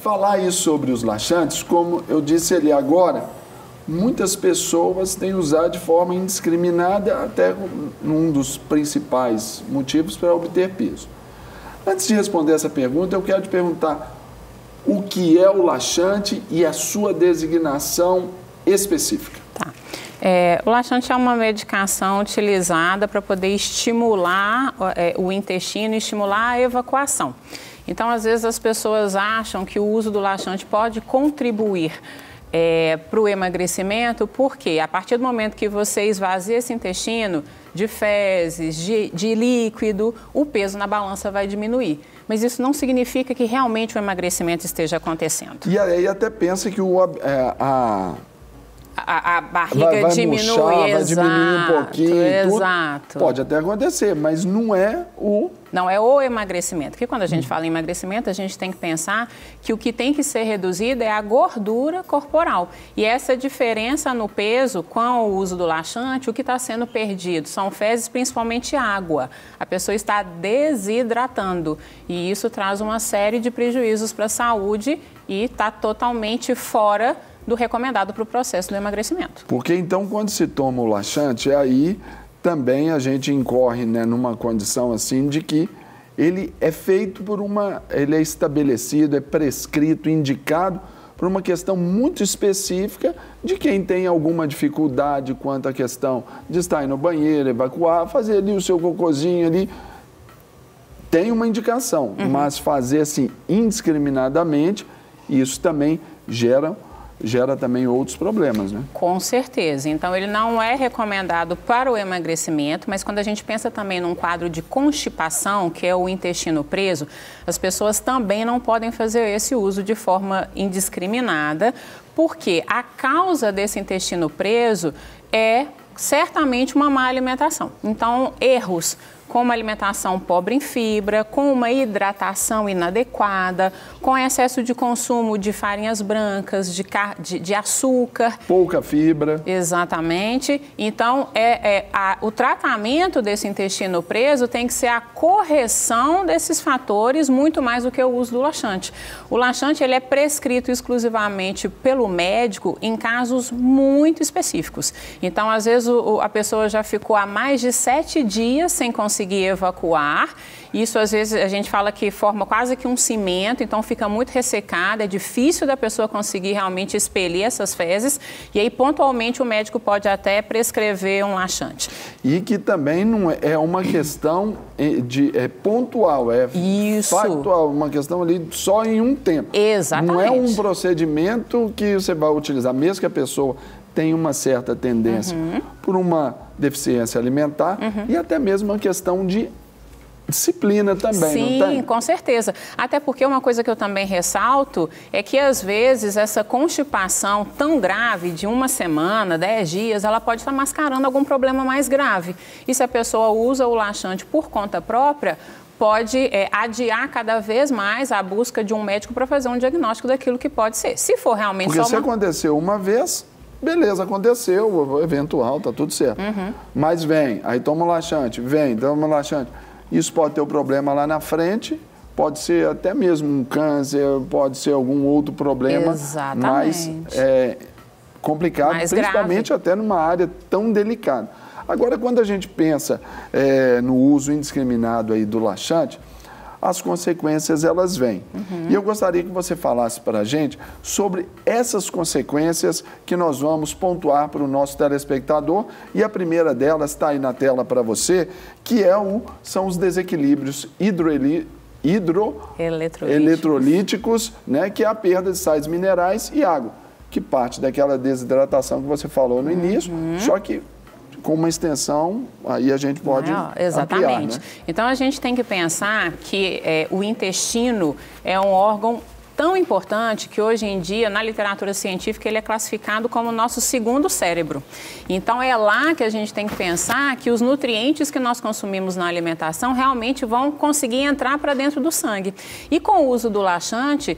falar aí sobre os laxantes, como eu disse ali agora, muitas pessoas têm usado de forma indiscriminada, até um dos principais motivos para obter peso. Antes de responder essa pergunta, eu quero te perguntar o que é o laxante e a sua designação específica. Tá. O laxante é uma medicação utilizada para poder estimular o intestino e estimular a evacuação. Então, às vezes, as pessoas acham que o uso do laxante pode contribuir para o emagrecimento, porque a partir do momento que você esvazia esse intestino de fezes, de líquido, o peso na balança vai diminuir. Mas isso não significa que realmente o emagrecimento esteja acontecendo. E aí até pensa que a barriga vai diminui, murchar, vai diminuir um pouquinho. Exato. Tudo. Pode até acontecer, mas não é o... Não é o emagrecimento. Porque quando a gente fala em emagrecimento, a gente tem que pensar que o que tem que ser reduzido é a gordura corporal. E essa diferença no peso, com o uso do laxante, o que está sendo perdido são fezes, principalmente água. A pessoa está desidratando. E isso traz uma série de prejuízos para a saúde e está totalmente fora do recomendado para o processo do emagrecimento. Porque então, quando se toma o laxante, aí também a gente incorre, né, numa condição assim de que ele é feito por ele é estabelecido, é prescrito, indicado por uma questão muito específica de quem tem alguma dificuldade quanto à questão de estar aí no banheiro, evacuar, fazer ali o seu cocôzinho ali. Tem uma indicação, mas fazer assim indiscriminadamente, isso também gera também outros problemas, né? Com certeza. Então, ele não é recomendado para o emagrecimento, mas quando a gente pensa também num quadro de constipação, que é o intestino preso, as pessoas também não podem fazer esse uso de forma indiscriminada, porque a causa desse intestino preso é certamente uma má alimentação. Então, erros com uma alimentação pobre em fibra, com uma hidratação inadequada, com excesso de consumo de farinhas brancas, de açúcar. Pouca fibra. Exatamente. Então, o tratamento desse intestino preso tem que ser a correção desses fatores, muito mais do que o uso do laxante. O laxante ele é prescrito exclusivamente pelo médico em casos muito específicos. Então, às vezes, a pessoa já ficou há mais de 7 dias sem conseguir evacuar. Isso, às vezes, a gente fala que forma quase que um cimento, então fica muito ressecado, é difícil da pessoa conseguir realmente expelir essas fezes, e aí, pontualmente, o médico pode até prescrever um laxante. E que também não é uma questão pontual, Isso. Factual, uma questão ali só em um tempo. Exatamente. Não é um procedimento que você vai utilizar, mesmo que a pessoa tenha uma certa tendência por uma deficiência alimentar e até mesmo uma questão de disciplina também, Sim, não tem? Com certeza. Até porque uma coisa que eu também ressalto é que, às vezes, essa constipação tão grave de 1 semana, 10 dias, ela pode estar mascarando algum problema mais grave. E se a pessoa usa o laxante por conta própria, pode adiar cada vez mais a busca de um médico para fazer um diagnóstico daquilo que pode ser. Se for realmente porque se aconteceu uma vez, beleza, aconteceu, eventual, tá tudo certo. Mas vem, aí toma laxante, toma laxante. Isso pode ter um problema lá na frente, pode ser até mesmo um câncer, pode ser algum outro problema mais complicado, mais principalmente grave. Até numa área tão delicada. Agora, quando a gente pensa no uso indiscriminado aí do laxante, as consequências elas vêm. E eu gostaria que você falasse para a gente sobre essas consequências que nós vamos pontuar para o nosso telespectador. E a primeira delas está aí na tela para você, que são os desequilíbrios eletrolíticos, né, que é a perda de sais minerais e água, que parte daquela desidratação que você falou no início, só que com uma extensão, aí a gente pode exatamente. ampliar, né? Então, a gente tem que pensar que o intestino é um órgão tão importante que hoje em dia, na literatura científica, ele é classificado como o nosso segundo cérebro. Então, é lá que a gente tem que pensar que os nutrientes que nós consumimos na alimentação realmente vão conseguir entrar para dentro do sangue. E com o uso do laxante,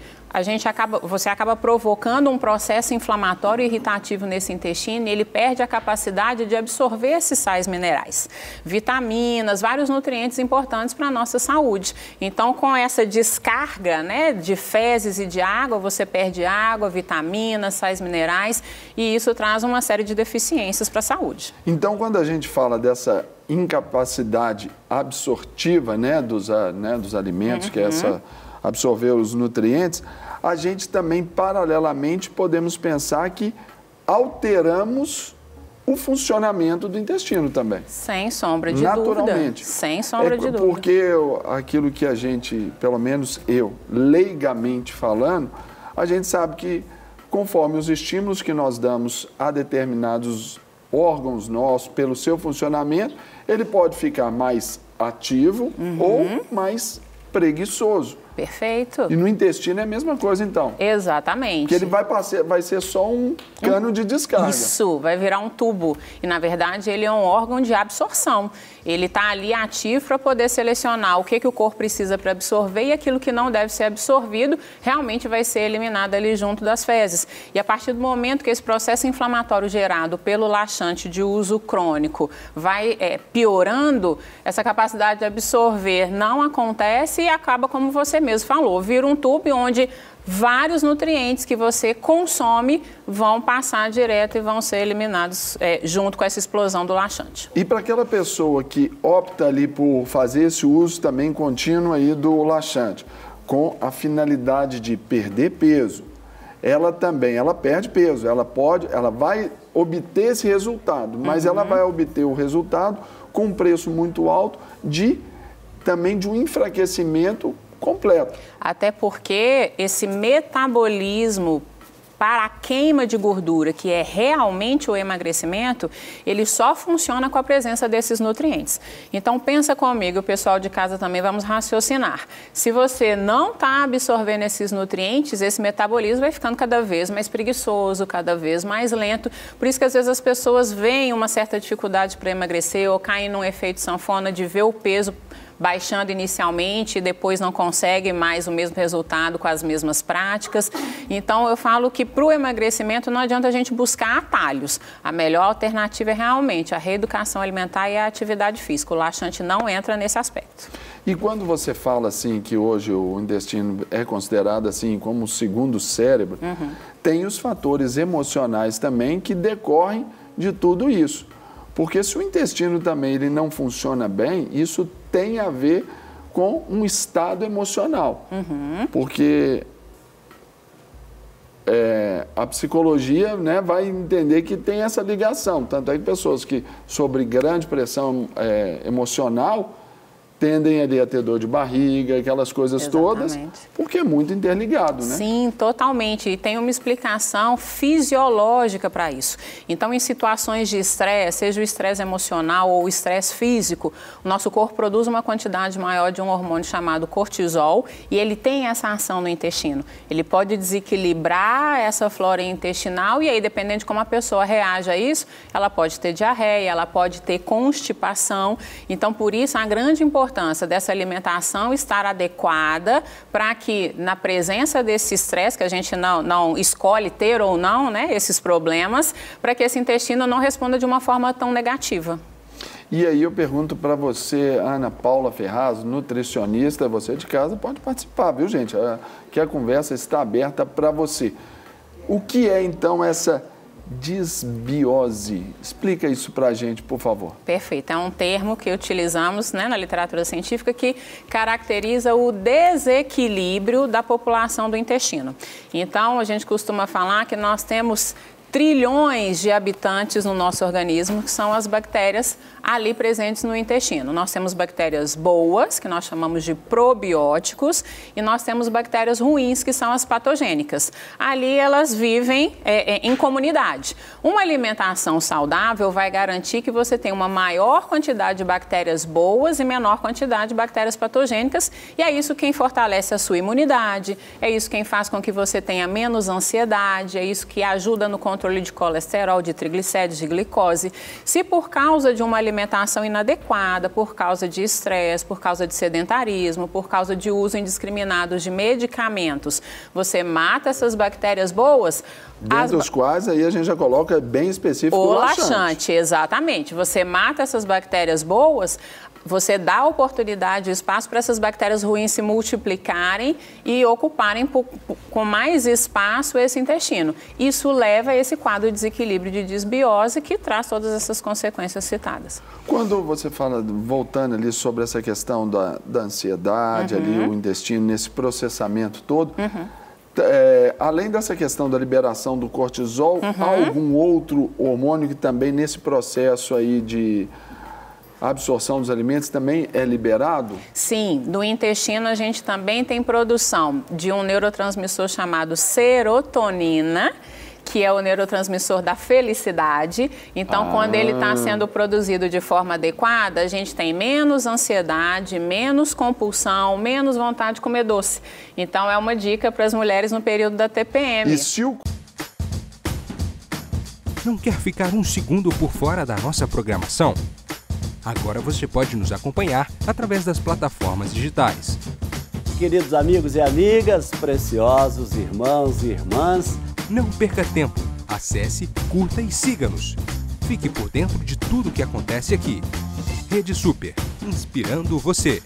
você acaba provocando um processo inflamatório e irritativo nesse intestino e ele perde a capacidade de absorver esses sais minerais, vitaminas, vários nutrientes importantes para a nossa saúde. Então, com essa descarga, né, de fezes e de água, você perde água, vitaminas, sais minerais e isso traz uma série de deficiências para a saúde. Então, quando a gente fala dessa incapacidade absortiva, né, dos alimentos, que é essa absorver os nutrientes, a gente também, paralelamente, podemos pensar que alteramos o funcionamento do intestino também. Sem sombra de naturalmente. Dúvida. Sem sombra de dúvida. Porque aquilo que a gente, pelo menos eu, leigamente falando, a gente sabe que conforme os estímulos que nós damos a determinados órgãos nossos, pelo seu funcionamento, ele pode ficar mais ativo ou mais preguiçoso. Perfeito. E no intestino é a mesma coisa, então. Exatamente. Que ele vai ser só um cano de descarga. Isso, vai virar um tubo. E, na verdade, ele é um órgão de absorção. Ele está ali ativo para poder selecionar o que o corpo precisa para absorver e aquilo que não deve ser absorvido realmente vai ser eliminado ali junto das fezes. E a partir do momento que esse processo inflamatório gerado pelo laxante de uso crônico vai piorando, essa capacidade de absorver não acontece e acaba, como você mesmo falou, vira um tubo onde vários nutrientes que você consome vão passar direto e vão ser eliminados junto com essa explosão do laxante. E para aquela pessoa que opta ali por fazer esse uso também contínuo aí do laxante, com a finalidade de perder peso, ela perde peso, ela vai obter esse resultado, mas ela vai obter o resultado com um preço muito alto também de um enfraquecimento completo. Até porque esse metabolismo para a queima de gordura, que é realmente o emagrecimento, ele só funciona com a presença desses nutrientes. Então, pensa comigo, o pessoal de casa também, vamos raciocinar. Se você não está absorvendo esses nutrientes, esse metabolismo vai ficando cada vez mais preguiçoso, cada vez mais lento. Por isso que às vezes as pessoas veem uma certa dificuldade para emagrecer ou caem num efeito sanfona de ver o peso baixando inicialmente e depois não consegue mais o mesmo resultado com as mesmas práticas. Então, eu falo que para o emagrecimento não adianta a gente buscar atalhos. A melhor alternativa é realmente a reeducação alimentar e a atividade física. O laxante não entra nesse aspecto. E quando você fala assim que hoje o intestino é considerado assim como o segundo cérebro, tem os fatores emocionais também que decorrem de tudo isso. Porque se o intestino também ele não funciona bem, isso tem a ver com um estado emocional. Porque a psicologia, né, vai entender que tem essa ligação. Tanto é que pessoas que, sobre grande pressão emocional, tendem ali a ter dor de barriga, aquelas coisas todas, porque é muito interligado, né? Sim, totalmente. E tem uma explicação fisiológica para isso. Então, em situações de estresse, seja o estresse emocional ou o estresse físico, o nosso corpo produz uma quantidade maior de um hormônio chamado cortisol e ele tem essa ação no intestino. Ele pode desequilibrar essa flora intestinal e aí, dependendo de como a pessoa reage a isso, ela pode ter diarreia, ela pode ter constipação. Então, por isso, a grande importância dessa alimentação estar adequada para que, na presença desse estresse, que a gente não escolhe ter ou não, né, esses problemas, para que esse intestino não responda de uma forma tão negativa. E aí eu pergunto para você, Ana Paula Ferraz, nutricionista, você de casa pode participar, viu, gente? Que a conversa está aberta para você. O que é, então, essa disbiose? Explica isso para a gente, por favor. Perfeito. É um termo que utilizamos, né, na literatura científica que caracteriza o desequilíbrio da população do intestino. Então, a gente costuma falar que nós temos trilhões de habitantes no nosso organismo, que são as bactérias ali presentes no intestino. Nós temos bactérias boas, que nós chamamos de probióticos, e nós temos bactérias ruins, que são as patogênicas. Ali elas vivem em comunidade. Uma alimentação saudável vai garantir que você tenha uma maior quantidade de bactérias boas e menor quantidade de bactérias patogênicas, e é isso quem fortalece a sua imunidade, é isso quem faz com que você tenha menos ansiedade, é isso que ajuda no controle controle de colesterol, de triglicéridos, de glicose. Se por causa de uma alimentação inadequada, por causa de estresse, por causa de sedentarismo, por causa de uso indiscriminado de medicamentos, você mata essas bactérias boas... Dentre os quais, aí a gente já coloca bem específico o laxante. Exatamente. Você mata essas bactérias boas, você dá oportunidade e espaço para essas bactérias ruins se multiplicarem e ocuparem com mais espaço esse intestino. Isso leva a esse quadro de desequilíbrio de disbiose que traz todas essas consequências citadas. Quando você fala, voltando ali sobre essa questão da ansiedade, ali o intestino, nesse processamento todo... além dessa questão da liberação do cortisol, há algum outro hormônio que também nesse processo aí de absorção dos alimentos também é liberado? Sim, no intestino a gente também tem produção de um neurotransmissor chamado serotonina, que é o neurotransmissor da felicidade. Então, quando ele está sendo produzido de forma adequada, a gente tem menos ansiedade, menos compulsão, menos vontade de comer doce. Então, é uma dica para as mulheres no período da TPM. E se o... Não quer ficar um segundo por fora da nossa programação? Agora você pode nos acompanhar através das plataformas digitais. Queridos amigos e amigas, preciosos irmãos e irmãs, não perca tempo. Acesse, curta e siga-nos. Fique por dentro de tudo o que acontece aqui. Rede Super, inspirando você.